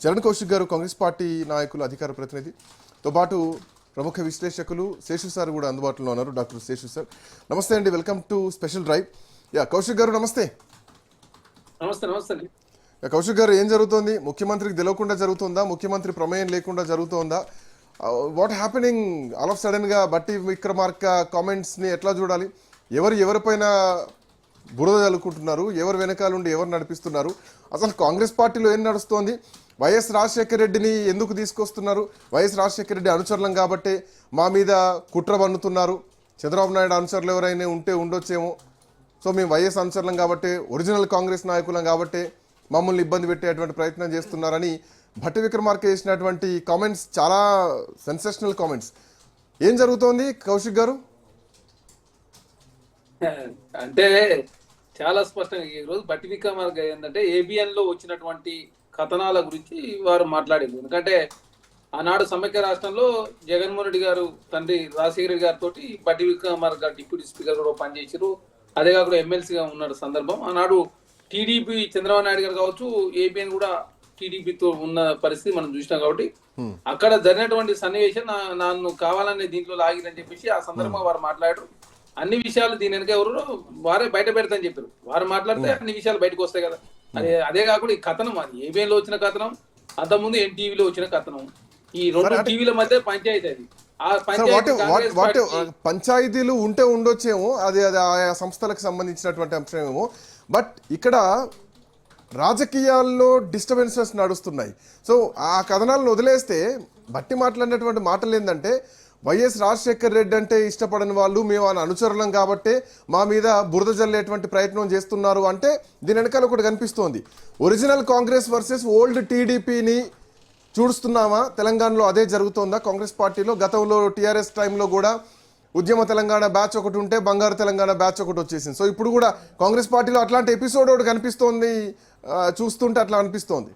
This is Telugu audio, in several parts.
చరణ్ కౌశిక్ గారు కాంగ్రెస్ పార్టీ నాయకులు అధికార ప్రతినిధితో పాటు ప్రముఖ విశ్లేషకులు శేషు సార్ కూడా అందుబాటులో ఉన్నారు. డాక్టర్ శేషు సార్ నమస్తే అండి, welcome to special drive. Kaushik గారు నమస్తే. నమస్తే. కౌశిక్ గారు, ఏం జరుగుతోంది? ముఖ్యమంత్రికి తెలియకుండా జరుగుతుందా? ముఖ్యమంత్రి ప్రమేయం లేకుండా జరుగుతోందా? What happening all of sudden గా? బట్టి విక్రమార్క కామెంట్స్ ని ఎట్లా చూడాలి? ఎవరిపైన బురద చల్లుకుంటున్నారు? ఎవరు వెనకాలండి ఎవరు నడిపిస్తున్నారు? అసలు కాంగ్రెస్ పార్టీలో ఏం నడుస్తోంది? వైఎస్ రాజశేఖర రెడ్డిని ఎందుకు తీసుకొస్తున్నారు? వైఎస్ రాజశేఖర రెడ్డి అనుచరులం కాబట్టి మా మీద కుట్ర పన్నుతున్నారు. చంద్రబాబు నాయుడు అనుచరులు ఎవరైనా ఉంటే ఉండొచ్చేమో, సో మేము వైఎస్ అనుచరులం కాబట్టి, ఒరిజినల్ కాంగ్రెస్ నాయకులం కాబట్టి మమ్మల్ని ఇబ్బంది పెట్టేటువంటి ప్రయత్నం చేస్తున్నారని భట్టి విక్రమార్క చేసినటువంటి కామెంట్స్ చాలా సెన్సేషనల్ కామెంట్స్. ఏం జరుగుతోంది కౌశిక్ గారు? అంటే చాలా స్పష్టంగా ఈ రోజు భట్టి విక్రమార్క ఏంటంటే ఏబిఎన్ లో వచ్చినటువంటి కథనాల గురించి వారు మాట్లాడారు. ఎందుకంటే ఆనాడు సమైక్య రాష్ట్రంలో జగన్మోహన్ రెడ్డి గారు తండ్రి రాజశేఖర రెడ్డి గారితో భట్టి విక్రమార్క డిప్యూటీ స్పీకర్ కూడా పనిచేసారు. అదే కాకుండా ఎమ్మెల్సీగా ఉన్న సందర్భం. ఆనాడు టీడీపీ చంద్రబాబు నాయుడు గారు కావచ్చు, ఏబిఎన్ కూడా టీడీపీతో ఉన్న పరిస్థితి మనం చూసినాం. కాబట్టి అక్కడ జరిగినటువంటి సన్నివేశం నన్ను కావాలనే దీంట్లో లాగిరని చెప్పేసి ఆ సందర్భంగా వారు మాట్లాడారు. అన్ని విషయాలు దీని వెనక ఎవరు వారే బయట పెడతాని చెప్పారు. వారు మాట్లాడితే అన్ని విషయాలు బయటకు వస్తాయి కదా. అదే కాకుండా ఈ కథనం, అది ఏబిఎన్ లో వచ్చిన కథనం, అంతకుముందు ఎన్టీవీలో వచ్చిన కథనం, ఈ రెండు టీవీల మధ్య పంచాయతీ. అది ఆ పంచాయతీలు ఉంటే ఉండొచ్చేమో, అది ఆయా సంస్థలకు సంబంధించినటువంటి అంశమేమో. బట్ ఇక్కడ రాజకీయాల్లో డిస్టర్బెన్సెస్ నడుస్తున్నాయి. సో ఆ కథనాలను వదిలేస్తే బట్టి మాట్లాడినటువంటి మాటలు ఏంటంటే, వైఎస్ రాజశేఖర్ రెడ్డి అంటే ఇష్టపడని వాళ్ళు మేము ఆయన అనుచరులం కాబట్టి మా మీద బురద జల్లేటువంటి ప్రయత్నం చేస్తున్నారు అంటే దీని వెనకాల ఒకటి కనిపిస్తోంది. ఒరిజినల్ కాంగ్రెస్ వర్సెస్ ఓల్డ్ టీడీపీని చూస్తున్నామా? తెలంగాణలో అదే జరుగుతోందా కాంగ్రెస్ పార్టీలో? గతంలో టీఆర్ఎస్ టైంలో కూడా ఉద్యమ తెలంగాణ బ్యాచ్ ఒకటి ఉంటే బంగారు తెలంగాణ బ్యాచ్ ఒకటి వచ్చేసింది. సో ఇప్పుడు కూడా కాంగ్రెస్ పార్టీలో అట్లాంటి ఎపిసోడ్ ఒకటి కనిపిస్తోంది, చూస్తుంటే అట్లా అనిపిస్తోంది.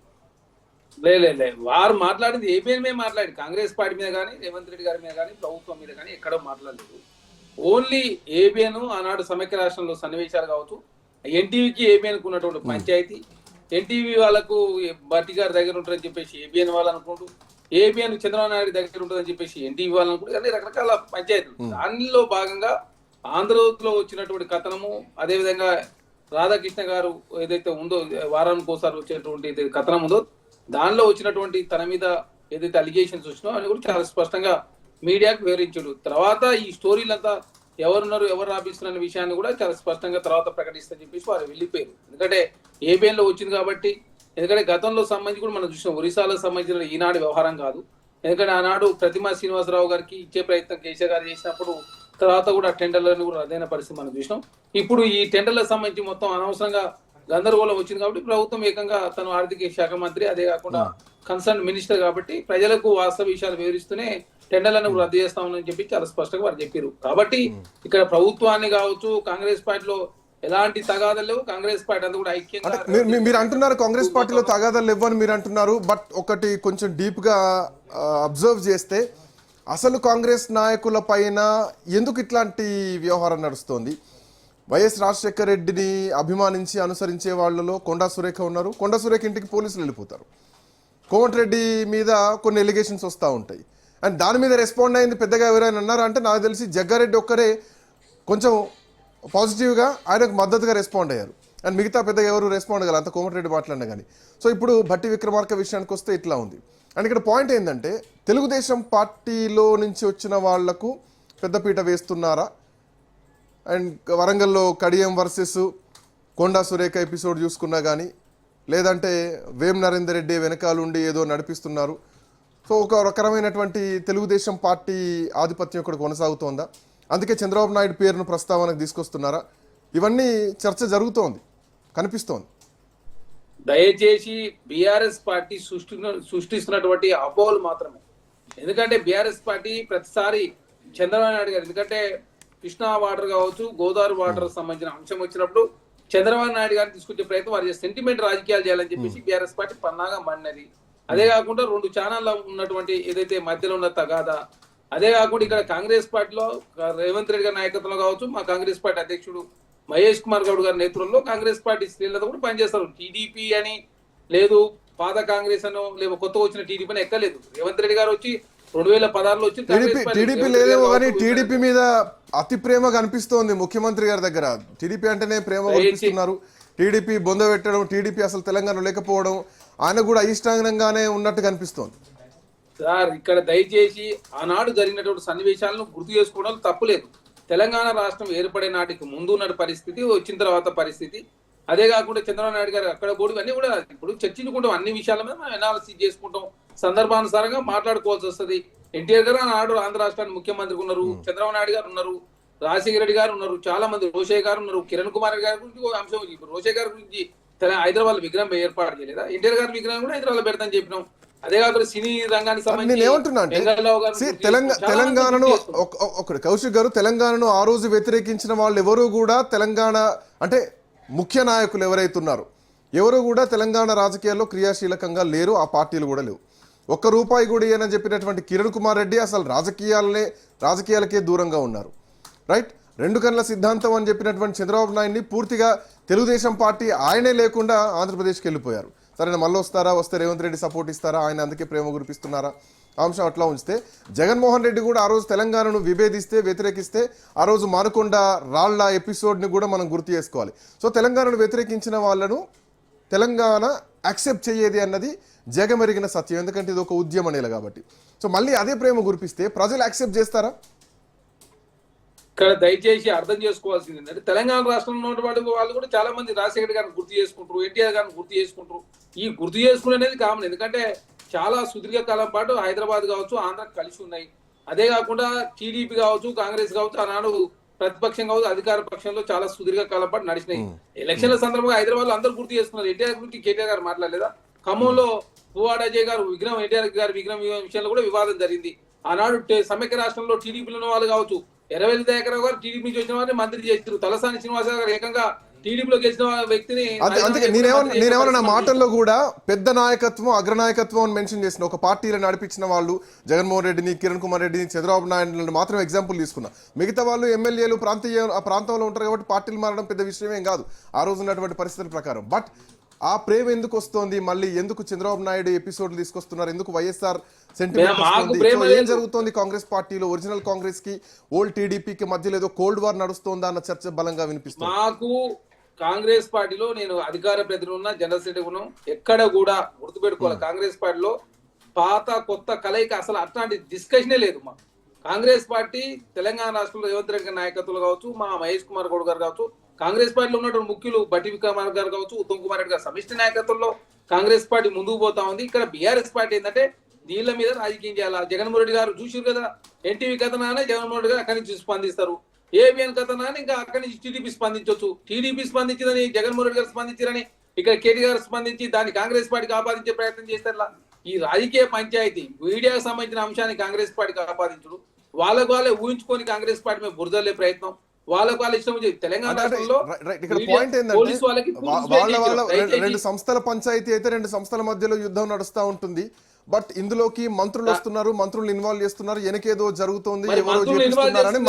లే వారు మాట్లాడింది ఏబిఎన్ మీద మాట్లాడి, కాంగ్రెస్ పార్టీ మీద కానీ, రేవంత్ రెడ్డి గారి మీద కానీ, ప్రభుత్వం మీద కానీ ఎక్కడో మాట్లాడలేదు. ఓన్లీ ఏబిఎన్ ఆనాడు సమైక్య రాష్ట్రంలో సన్నివేశాలు కావచ్చు, ఎన్టీవీకి ఏబిఎన్కు ఉన్నటువంటి పంచాయతీ, ఎన్టీవీ వాళ్ళకు భట్టి గారి దగ్గర ఉంటారని చెప్పేసి ఏబిఎన్ వాళ్ళు అనుకుంటూ, ఏబిఎన్ చంద్రబాబు నాయుడు దగ్గర ఉంటుందని చెప్పేసి ఎన్టీవీ వాళ్ళు అనుకుంటూ, అన్ని రకరకాల పంచాయతీలు. దానిలో భాగంగా ఆంధ్రలో వచ్చినటువంటి కథనము, అదేవిధంగా రాధాకృష్ణ గారు ఏదైతే ఉందో వారానికి ఒకసారి వచ్చేటువంటి కథనం ఉందో దానిలో వచ్చినటువంటి తన మీద ఏదైతే అలిగేషన్స్ వచ్చినాయో అని కూడా చాలా స్పష్టంగా మీడియాకు వివరించాడు. తర్వాత ఈ స్టోరీలంతా ఎవరున్నారు ఎవరు రాపిస్తున్న విషయాన్ని కూడా చాలా స్పష్టంగా తర్వాత ప్రకటిస్తారని చెప్పేసి వారు వెళ్ళిపోయారు. ఎందుకంటే ఏబిఎన్ లో వచ్చింది కాబట్టి. ఎందుకంటే గతంలో సంబంధించి కూడా మనం చూసినాం, ఒరిస్సాలో సంబంధించిన ఈనాడు వ్యవహారం కాదు. ఎందుకంటే ఆనాడు ప్రతిమా శ్రీనివాసరావు గారికి ఇచ్చే ప్రయత్నం కేసీఆర్ గారు చేసినప్పుడు తర్వాత కూడా టెండర్లను కూడా అదైన పరిస్థితి మనం చూసినాం. ఇప్పుడు ఈ టెండర్లకు సంబంధించి మొత్తం అనవసరంగా గందరగోళం వచ్చింది కాబట్టి ప్రభుత్వం ఏకంగా తను ఆర్థిక శాఖ మంత్రి, అదే కాకుండా కన్సర్న్ మినిస్టర్ కాబట్టి ప్రజలకు వాస్తవ విషయాలు వివరిస్తూనే టెండర్లను రద్దు చేస్తామని చెప్పి చాలా స్పష్టంగా వారు చెప్పారు. కాబట్టి ఇక్కడ ప్రభుత్వాన్ని కావచ్చు, కాంగ్రెస్ పార్టీలో ఎలాంటి తగాదాలు లేవు. కాంగ్రెస్ పార్టీ అంతా కూడా ఐక్యంగా. మీరు అంటున్నారు కాంగ్రెస్ పార్టీలో తగాదాలు లేవని మీరు అంటున్నారు. బట్ ఒకటి కొంచెం డీప్ గా అబ్జర్వ్ చేస్తే అసలు కాంగ్రెస్ నాయకుల పైన ఎందుకు ఇట్లాంటి వ్యవహారం నడుస్తోంది? వైఎస్ రాజశేఖర రెడ్డిని అభిమానించి అనుసరించే వాళ్ళలో కొండా సురేఖ ఉన్నారు. కొండా సురేఖ ఇంటికి పోలీసులు వెళ్ళిపోతారు. కోమటిరెడ్డి మీద కొన్ని ఎలిగేషన్స్ వస్తూ ఉంటాయి. అండ్ దాని మీద రెస్పాండ్ అయింది పెద్దగా ఎవరైనా అన్నారా అంటే నాకు తెలిసి జగ్గారెడ్డి ఒక్కరే కొంచెం పాజిటివ్గా ఆయనకు మద్దతుగా రెస్పాండ్ అయ్యారు. అండ్ మిగతా పెద్దగా ఎవరు రెస్పాండ్ కాదు, అంత కోమటిరెడ్డి మాట్లాడినా కానీ. సో ఇప్పుడు భట్టి విక్రమార్క విషయానికి వస్తే ఇట్లా ఉంది. అండ్ ఇక్కడ పాయింట్ ఏంటంటే, తెలుగుదేశం పార్టీలో నుంచి వచ్చిన వాళ్లకు పెద్దపీట వేస్తున్నారా? అండ్ వరంగల్లో కడియం వర్సెస్ కొండా సురేఖ ఎపిసోడ్ చూసుకున్నా కానీ, లేదంటే వేం నరేందర్ రెడ్డి వెనకాలండి ఏదో నడిపిస్తున్నారు. సో ఒక రకమైనటువంటి తెలుగుదేశం పార్టీ ఆధిపత్యం ఇక్కడ కొనసాగుతోందా? అందుకే చంద్రబాబు నాయుడు పేరును ప్రస్తావనకు తీసుకొస్తున్నారా? ఇవన్నీ చర్చ జరుగుతోంది, కనిపిస్తోంది. దయచేసి బీఆర్ఎస్ పార్టీ సృష్టిస్తున్నటువంటి అపోహలు మాత్రమే. ఎందుకంటే బీఆర్ఎస్ పార్టీ ప్రతిసారి చంద్రబాబు నాయుడు గారు, ఎందుకంటే కృష్ణా వాటర్ కావచ్చు, గోదావరి వాటర్ సంబంధించిన అంశం వచ్చినప్పుడు చంద్రబాబు నాయుడు గారిని తీసుకొచ్చే ప్రయత్నం, వారి సెంటిమెంట్ రాజకీయాలు చేయాలని చెప్పేసి బీఆర్ఎస్ పార్టీ పన్నాగా మన్నది. అదే కాకుండా రెండు ఛానల్లో ఉన్నటువంటి ఏదైతే మధ్యలో ఉన్న తగాదా, అదే కాకుండా ఇక్కడ కాంగ్రెస్ పార్టీలో రేవంత్ రెడ్డి గారి నాయకత్వంలో కావచ్చు, మా కాంగ్రెస్ పార్టీ అధ్యక్షుడు మహేష్ కుమార్ గౌడ్ గారి నేతృత్వంలో కాంగ్రెస్ పార్టీ శ్రేణులతో కూడా పనిచేస్తారు. టీడీపీ అని లేదు, పాత కాంగ్రెస్ అనో లేక కొత్త వచ్చిన టీడీపీ ఎక్కలేదు. రేవంత్ రెడ్డి గారు వచ్చి 2016లో వచ్చి టీడీపీ లేదేమో కానీ టీడీపీ మీద అతి ప్రేమ కనిపిస్తోంది ముఖ్యమంత్రి గారి దగ్గర. టీడీపీ అంటేనే ప్రేమ కనిపిస్తున్నారు. టీడీపీ బొంద పెట్టడం, టీడీపీ అసలు తెలంగాణ లేకపోవడం ఆయన కూడా అయిష్టాంగంగానే ఉన్నట్టు కనిపిస్తోంది. సార్ ఇక్కడ దయచేసి ఆనాడు జరిగినటువంటి సన్నివేశాలను గుర్తు చేసుకోవడం తప్పులేదు. తెలంగాణ రాష్ట్రం ఏర్పడే నాటికి ముందు ఉన్న పరిస్థితి, వచ్చిన తర్వాత పరిస్థితి, అదే కాకుండా చంద్రబాబు నాయుడు గారు అక్కడ బోర్డు అన్ని కూడా ఇప్పుడు చర్చించుకుంటాం. అన్ని విషయాల మీద మనం అనాలిసిస్ చేసుకుంటాం, సందర్భానుసారంగా మాట్లాడుకోవాల్సి వస్తుంది. ఎన్టీఆర్ గారు ఆనాడు ఆంధ్ర రాష్ట్రానికి ముఖ్యమంత్రికి ఉన్నారు, చంద్రబాబు నాయుడు గారు ఉన్నారు, రాజశేఖర రెడ్డి గారు ఉన్నారు, చాలా మంది రోషయ్య గారు ఉన్నారు, కిరణ్ కుమార్ గారి గురించి ఒక అంశం. ఇప్పుడు రోషయ్య గారి గురించి హైదరాబాద్ విగ్రహం ఏర్పాటు చేయలేదా? ఎన్టీఆర్ గారి విగ్రహం కూడా హైదరాబాద్ పెడతాని చెప్పినాం. అదే కాకుండా సినీ రంగానికి సంబంధించి తెలంగాణను కౌశిక్ గారు, తెలంగాణను ఆ రోజు వ్యతిరేకించిన వాళ్ళు ఎవరు కూడా తెలంగాణ అంటే ముఖ్య నాయకులు ఎవరైతున్నారో ఎవరు కూడా తెలంగాణ రాజకీయాల్లో క్రియాశీలకంగా లేరు. ఆ పార్టీలు కూడా లేవు. ₹1 కూడా ఇయ్యనని చెప్పినటువంటి కిరణ్ కుమార్ రెడ్డి అసలు రాజకీయాలకే దూరంగా ఉన్నారు. రైట్. 2 కన్నుల సిద్ధాంతం అని చెప్పినటువంటి చంద్రబాబు నాయుడిని పూర్తిగా తెలుగుదేశం పార్టీ ఆయనే లేకుండా ఆంధ్రప్రదేశ్కి వెళ్ళిపోయారు. సరే, మళ్ళీ వస్తే రేవంత్ రెడ్డి సపోర్ట్ ఇస్తారా, ఆయన అందుకే ప్రేమ కురిపిస్తున్నారా, అంశం అట్లా ఉంచితే జగన్మోహన్ రెడ్డి కూడా ఆ రోజు తెలంగాణను విభేదిస్తే, వ్యతిరేకిస్తే ఆ రోజు మానకొండ రాళ్ల ఎపిసోడ్ని కూడా మనం గుర్తు చేసుకోవాలి. సో తెలంగాణను వ్యతిరేకించిన వాళ్ళను తెలంగాణ యాక్సెప్ట్ చేయేది అన్నది జగమెరిగిన సత్యం. ఎందుకంటే ఇది ఒక ఉద్యమ నేల కాబట్టి. సో మళ్ళీ అదే ప్రేమ కురిపిస్తే ప్రజలు యాక్సెప్ట్ చేస్తారా? ఇక్కడ దయచేసి అర్థం చేసుకోవాల్సింది ఏంటంటే తెలంగాణ రాష్ట్రంలో ఉన్నటువంటి వాళ్ళు కూడా చాలా మంది రాజశేఖర్ గారిని గుర్తు చేసుకుంటారు, ఎన్టీఆర్ గారిని గుర్తు చేసుకుంటారు. ఈ గుర్తు చేసుకునే అనేది కామన్. ఎందుకంటే చాలా సుదీర్ఘకాలం పాటు హైదరాబాద్ కావచ్చు, ఆంధ్ర కలిసి ఉన్నాయి. అదే కాకుండా టీడీపీ కావచ్చు, కాంగ్రెస్ కావచ్చు, ఆనాడు ప్రతిపక్షం కావచ్చు, అధికార పక్షంలో చాలా సుదీర్ఘకాలం పాటు నడిచినాయి. ఎలక్షన్ల సందర్భంగా హైదరాబాద్ లో అందరూ గుర్తు చేసుకున్నారు. ఎన్టీఆర్ గురించి కేటీఆర్ గారు మాట్లాడలేదా? ఖమ్మంలో పువ్వాడ అజయ్ గారు విగ్రహం, ఎన్టీఆర్ గారి విగ్రహం విషయంలో కూడా వివాదం జరిగింది. ఆనాడు సమైక్య రాష్ట్రంలో టీడీపీలో ఉన్న వాళ్ళు కావచ్చు, ఎర్రవెల్లి దయాకర్ గారు టీడీపీ నుంచి వచ్చిన వారిని మంత్రి చేస్తారు. తలసాని శ్రీనివాసరావు గారు ఏకంగా టీడీపీలో గెలిచిన వ్యక్తిని. అందుకే నేనేమన్నా నా మాటల్లో కూడా పెద్ద నాయకత్వం, అగ్రనాయకత్వం అని మెన్షన్ చేసిన ఒక పార్టీలో నడిపించిన వాళ్ళు జగన్మోహన్ రెడ్డిని, కిరణ్ కుమార్ రెడ్డిని, చంద్రబాబు నాయుడు మాత్రం ఎగ్జాంపుల్ తీసుకున్నా. మిగతా వాళ్ళు ఎమ్మెల్యేలు ఆ ప్రాంతంలో ఉంటారు కాబట్టి పార్టీలు మారడం పెద్ద విషయమేం కాదు ఆ రోజు ఉన్నటువంటి పరిస్థితుల ప్రకారం. బట్ ఆ ప్రేమ ఎందుకు వస్తోంది? మళ్ళీ ఎందుకు చంద్రబాబు నాయుడు ఎపిసోడ్లు తీసుకొస్తున్నారు? ఎందుకు వైఎస్ఆర్ సెంటిమెంట్? ఏం జరుగుతోంది కాంగ్రెస్ పార్టీలో? ఒరిజినల్ కాంగ్రెస్ కి ఓల్డ్ టీడీపీకి మధ్యలో ఏదో కోల్డ్ వార్ నడుస్తోందా అన్న చర్చ బలంగా వినిపిస్తుంది. మాకు కాంగ్రెస్ పార్టీలో నేను అధికార ప్రతినిధి ఉన్నా, జనరల్ సెక్రటరీ ఉన్నాం, ఎక్కడ కూడా గుర్తుపెట్టుకోవాలి, కాంగ్రెస్ పార్టీలో పాత కొత్త కలయిక అసలు అట్లాంటి డిస్కషనే లేదు. మా కాంగ్రెస్ పార్టీ తెలంగాణ రాష్ట్రంలో రేవంత్ రెడ్డి నాయకత్వంలో కావచ్చు, మా మహేష్ కుమార్ గౌడ్ గారు కావచ్చు, కాంగ్రెస్ పార్టీలో ఉన్నటువంటి ముఖ్యులు బట్టి విక్రమార్క గారు కావచ్చు, ఉత్తమ్ కుమార్ రెడ్డి గారు సమిష్టి నాయకత్వంలో కాంగ్రెస్ పార్టీ ముందుకు పోతా ఉంది. ఇక్కడ బీఆర్ఎస్ పార్టీ ఏంటంటే దీళ్ళ మీద రాజకీయం చేయాలా. జగన్మోహన్ రెడ్డి గారు చూసారు కదా, ఎన్టీవీ కథనానే జగన్మోహన్ రెడ్డి గారు అక్కడి నుంచి స్పందిస్తారు, ఏబిఎన్ కథనాన్ని ఇంకా అక్కడి నుంచి టీడీపీ స్పందించవచ్చు. టీడీపీ స్పందించిందని జగన్మోహన్ రెడ్డి గారు స్పందించారని ఇక్కడ కేటీ గారు స్పందించి దాన్ని కాంగ్రెస్ పార్టీకి ఆపాదించే ప్రయత్నం చేస్తారా? ఈ రాజకీయ పంచాయతీ మీడియాకు సంబంధించిన అంశాన్ని కాంగ్రెస్ పార్టీకి ఆపాదించడు, వాళ్ళకు వాళ్ళే ఊహించుకొని కాంగ్రెస్ పార్టీ మీద బురదలే ప్రయత్నం, వాళ్ళకు వాళ్ళ ఇష్టం. తెలంగాణ రాష్ట్రంలో ఇక్కడ పాయింట్ ఏంటంటే వాళ్ళ 2 సంస్థల పంచాయతీ అయితే 2 సంస్థల మధ్యలో యుద్ధం నడుస్తూ ఉంటుంది. బట్ ఇందులోకి మంత్రులు వస్తున్నారు, మంత్రులు ఇన్వాల్వ్ చేస్తున్నారు, వెనకేదో జరుగుతోంది, ఎవరో చేస్తున్నారని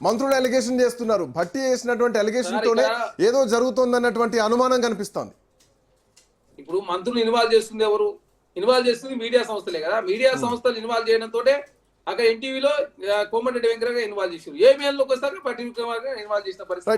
మంత్రులు అలిగేషన్ చేస్తున్నారు. భట్టి చేసినటువంటి అలిగేషన్ తోనే ఏదో జరుగుతోంది అన్నటువంటి అనుమానం కనిపిస్తోంది. ఇప్పుడు మంత్రులు ఇన్వాల్వ్ చేస్తుంది ఎవరు? ఇన్వాల్వ్ చేస్తుంది మీడియా సంస్థలే కదా. మీడియా సంస్థలు ఇన్వాల్వ్ చేయడంతో అక్కడ ఎన్టీవీలో కోమటిరెడ్డి వెంకయ్య ఇన్వాల్వ్ చేశారు, ఏబిఎన్ లోకి వస్తారు బట్టి విక్రమార్క ఇన్వాల్వ్ చేసిన పరిస్థితి.